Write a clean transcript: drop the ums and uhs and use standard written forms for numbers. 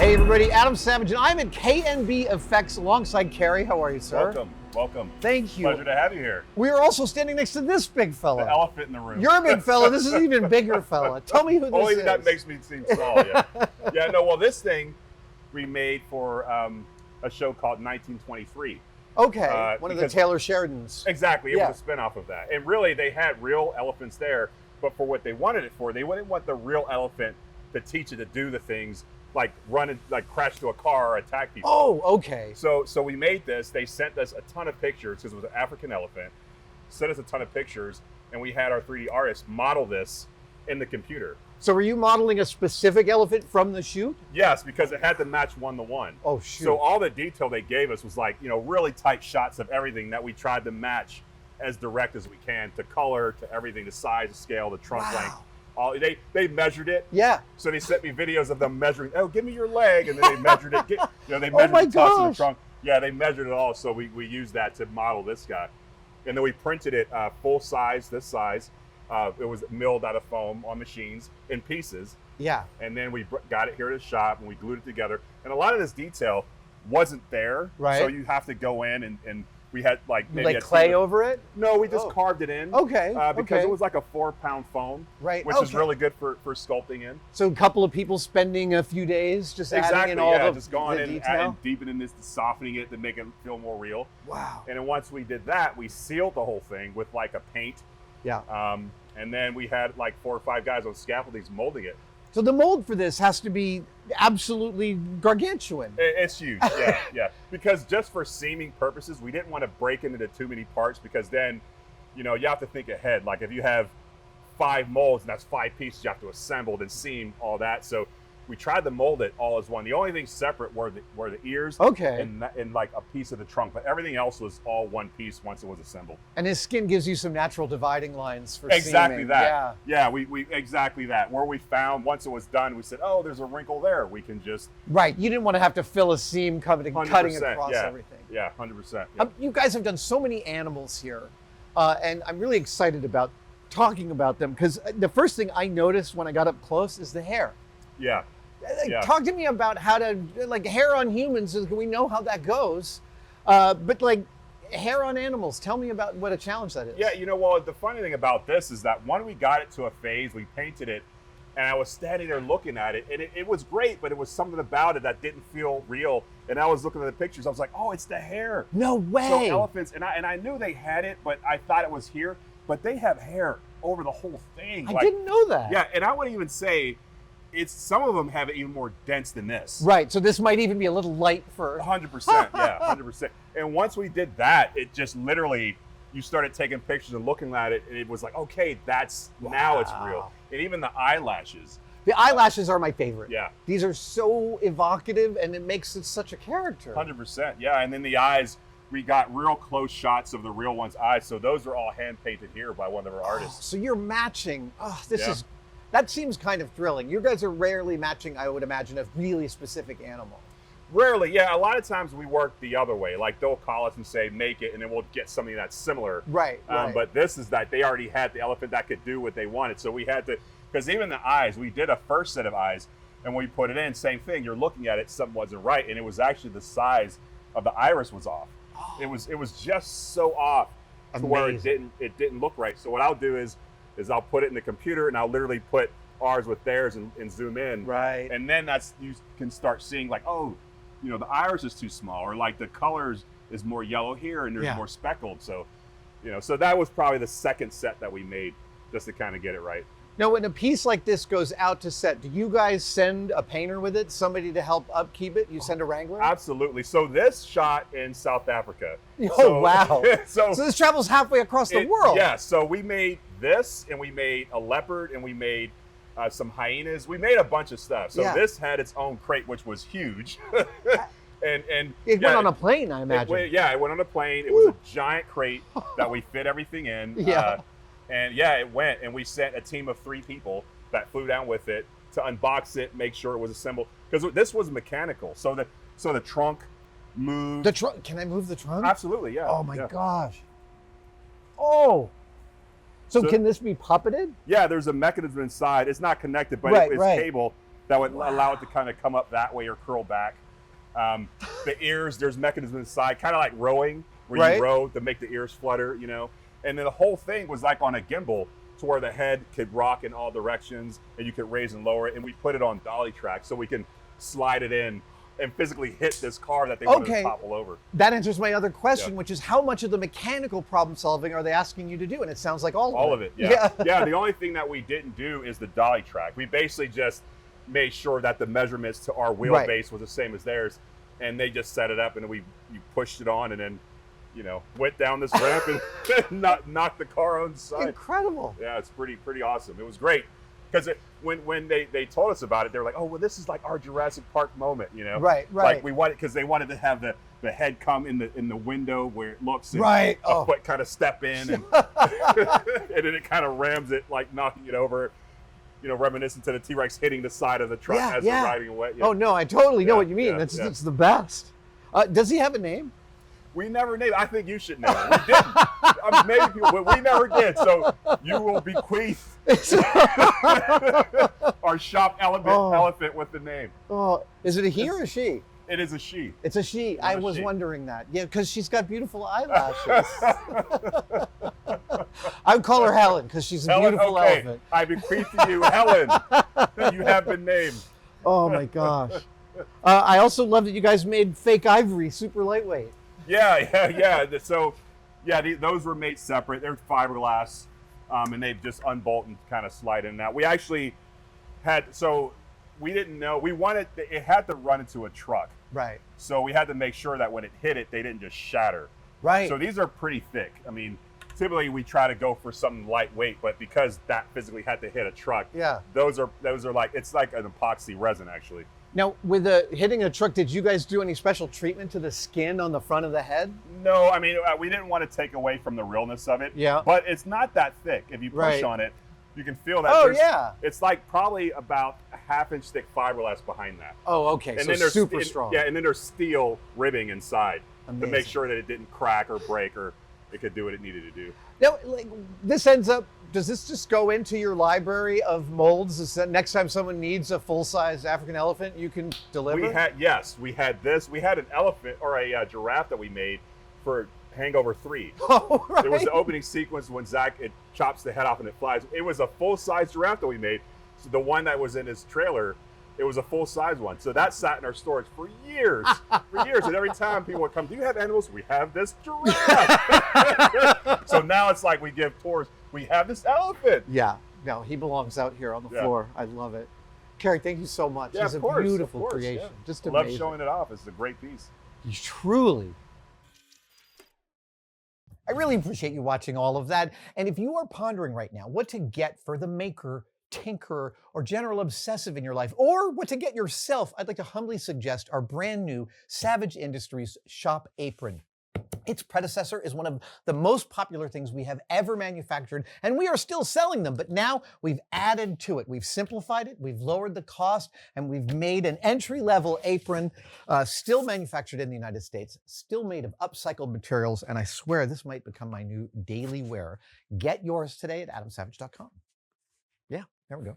Hey everybody, Adam Savage, and I'm at KNB EFX alongside Carey. How are you, sir? Welcome. Thank you. Pleasure to have you here. We are also standing next to this big fella. The elephant in the room. You're a big fella. This is an even bigger fella. Tell me who this Only is. that makes me seem small, yeah. Yeah, no, well, this thing we made for a show called 1923. Okay, one of the Taylor Sheridans. Exactly, it was a spinoff of that. And really, they had real elephants there, but for what they wanted it for, they didn't want the real elephant to teach it to do the things like run and like crash to a car or attack people. Oh, okay. So we made this. They sent us a ton of pictures because it was an African elephant. Sent us a ton of pictures, and we had our 3D artist model this in the computer. So were you modeling a specific elephant from the shoot? Yes, because it had to match 1-to-1. Oh, shoot. So all the detail they gave us was like, you know, really tight shots of everything that we tried to match as direct as we can, to color, to everything, the size, the scale, the trunk length. All, they measured it. Yeah. So they sent me videos of them measuring. Oh, give me your leg, and then they measured it. They measured the tops of the trunk. Yeah, they measured it all. So we used that to model this guy, and then we printed it full size, this size. It was milled out of foam on machines in pieces. Yeah. And then we got it here at the shop, and we glued it together. And a lot of this detail wasn't there. Right. So you have to go in and we had like maybe like clay over it? No, we just carved it in. Okay. Because it was like a 4-pound foam, right? Which is really good for sculpting in. So a couple of people spending a few days just adding in all just going in and deepening this, softening it to make it feel more real. Wow. And then once we did that, we sealed the whole thing with like a paint. Yeah. And then we had like 4 or 5 guys on scaffoldings molding it. So the mold for this has to be absolutely gargantuan. It's huge, yeah, yeah. Because just for seaming purposes, we didn't want to break it into too many parts, because then, you know, you have to think ahead. Like if you have 5 molds and that's 5 pieces, you have to assemble and seam all that. So we tried to mold it all as one. The only thing separate were the ears, and like a piece of the trunk, but everything else was all one piece once it was assembled. And his skin gives you some natural dividing lines for exactly seaming. That. Yeah, we exactly that. Where we found once it was done, we said, oh, there's a wrinkle there. We can just you didn't want to have to fill a seam cutting across everything. Yeah, 100%. You guys have done so many animals here, and I'm really excited about talking about them, because the first thing I noticed when I got up close is the hair. Yeah. Talk to me about how to, like, hair on humans, we know how that goes, but like hair on animals, tell me about what a challenge that is. Yeah, you know, well, the funny thing about this is that when we got it to a phase, we painted it, and I was standing there looking at it, and it was great, but it was something about it that didn't feel real. And I was looking at the pictures, I was like, oh, it's the hair. No way. So elephants, and I knew they had it, but I thought it was here, but they have hair over the whole thing. I didn't know that. Yeah, and I would even say, some of them have it even more dense than this. Right, so this might even be a little light for... 100%, yeah, 100%. And once we did that, it just literally, you started taking pictures and looking at it, and it was like, okay, now it's real. And even the eyelashes. The eyelashes are my favorite. Yeah. These are so evocative, and it makes it such a character. 100%, yeah. And then the eyes, we got real close shots of the real one's eyes, so those are all hand-painted here by one of our artists. So you're matching, that seems kind of thrilling. You guys are rarely matching, I would imagine, a really specific animal. Rarely, yeah. A lot of times we work the other way. Like they'll call us and say, make it, and then we'll get something that's similar. Right, right. But this is that they already had the elephant that could do what they wanted. So we had to, because even the eyes, we did a first set of eyes, and when we put it in, same thing. You're looking at it, something wasn't right, and it was actually the size of the iris was off. Oh. It was just so off to where it didn't look right. So what I'll do is I'll put it in the computer, and I'll literally put ours with theirs and zoom in. Right. And then you can start seeing like, oh, you know, the iris is too small, or like the colors is more yellow here and there's more speckled. So, you know, so that was probably the second set that we made just to kind of get it right. Now, when a piece like this goes out to set, do you guys send a painter with it, somebody to help upkeep it? You send a wrangler? Absolutely. So this shot in South Africa. Oh, wow. So this travels halfway across the world. Yeah. So we made this, and we made a leopard, and we made some hyenas. We made a bunch of stuff. So this had its own crate, which was huge. and it went on a plane, I imagine. It went on a plane. It was a giant crate that we fit everything in. Yeah. And yeah, it went, and we sent a team of 3 people that flew down with it to unbox it, make sure it was assembled, because this was mechanical. So the trunk moved. The trunk? Can I move the trunk? Absolutely, yeah. Oh my gosh. Oh. So can this be puppeted? Yeah, there's a mechanism inside. It's not connected, but it's cable. that would allow it to kind of come up that way or curl back. The ears, there's mechanisms inside, kind of like rowing, where you row to make the ears flutter, you know. And then the whole thing was like on a gimbal, to where the head could rock in all directions and you could raise and lower it. And we put it on dolly track so we can slide it in and physically hit this car that they wanted to topple over. That answers my other question, which is how much of the mechanical problem solving are they asking you to do? And it sounds like all of it. Yeah. Yeah, the only thing that we didn't do is the dolly track. We basically just made sure that the measurements to our wheelbase was the same as theirs. And they just set it up and you pushed it on and then, you know, went down this ramp and knocked the car on the side. Incredible. Yeah, it's pretty awesome. It was great. Because when they told us about it, they were like, oh, well, this is like our Jurassic Park moment, you know? Right. Like we wanted, because they wanted to have the head come in the window where it looks, and a foot kind of step in, and, and then it kind of rams it, like knocking it over, you know, reminiscent to the T-Rex hitting the side of the truck as they're riding away. Oh, no, I totally know what you mean. It's the best. Does he have a name? We never named it. I think you should name it. We didn't. Maybe people, but we never did. So you will bequeath our shop elephant with the name. Oh, is it a he or a she? It is a she. It's a she. I was wondering that. Yeah, because she's got beautiful eyelashes. I would call her Helen because she's a beautiful elephant. I bequeath to you, Helen. You have been named. Oh my gosh. I also love that you guys made fake ivory super lightweight. Yeah. So, those were made separate. They're fiberglass, and they just unbolt and kind of slide in and out. We actually we didn't know. We wanted, it had to run into a truck. Right. So we had to make sure that when it hit it, they didn't just shatter. Right. So these are pretty thick. I mean, typically we try to go for something lightweight, but because that physically had to hit a truck, those are like, it's like an epoxy resin actually. Now, with hitting a truck, did you guys do any special treatment to the skin on the front of the head? No, I mean, we didn't want to take away from the realness of it. Yeah. But it's not that thick. If you push on it, you can feel that. It's like probably about a half-inch thick fiberglass behind that. Oh, okay. And so then super strong. Yeah, and then there's steel ribbing inside to Amazing. make sure that it didn't crack or break, or it could do what it needed to do. Now, does this just go into your library of molds? Is that next time someone needs a full-size African elephant, you can deliver? We had this. We had an elephant or a giraffe that we made for Hangover 3. Oh, right. It was the opening sequence when Zach chops the head off and it flies. It was a full-size giraffe that we made. So the one that was in his trailer, it was a full-size one. So that sat in our storage for years. And every time people would come, do you have animals? We have this giraffe. So now it's like we give tours. We have this elephant. Yeah. No, he belongs out here on the floor. I love it. Carey, thank you so much. Yeah, it's a beautiful creation. Yeah. Just I amazing. love showing it off. It's a great piece. Truly. I really appreciate you watching all of that. And if you are pondering right now what to get for the maker, tinkerer, or general obsessive in your life, or what to get yourself, I'd like to humbly suggest our brand new Savage Industries Shop Apron. Its predecessor is one of the most popular things we have ever manufactured, and we are still selling them, but now we've added to it. We've simplified it, we've lowered the cost, and we've made an entry-level apron, still manufactured in the United States, still made of upcycled materials, and I swear this might become my new daily wear. Get yours today at adamsavage.com. Yeah, there we go.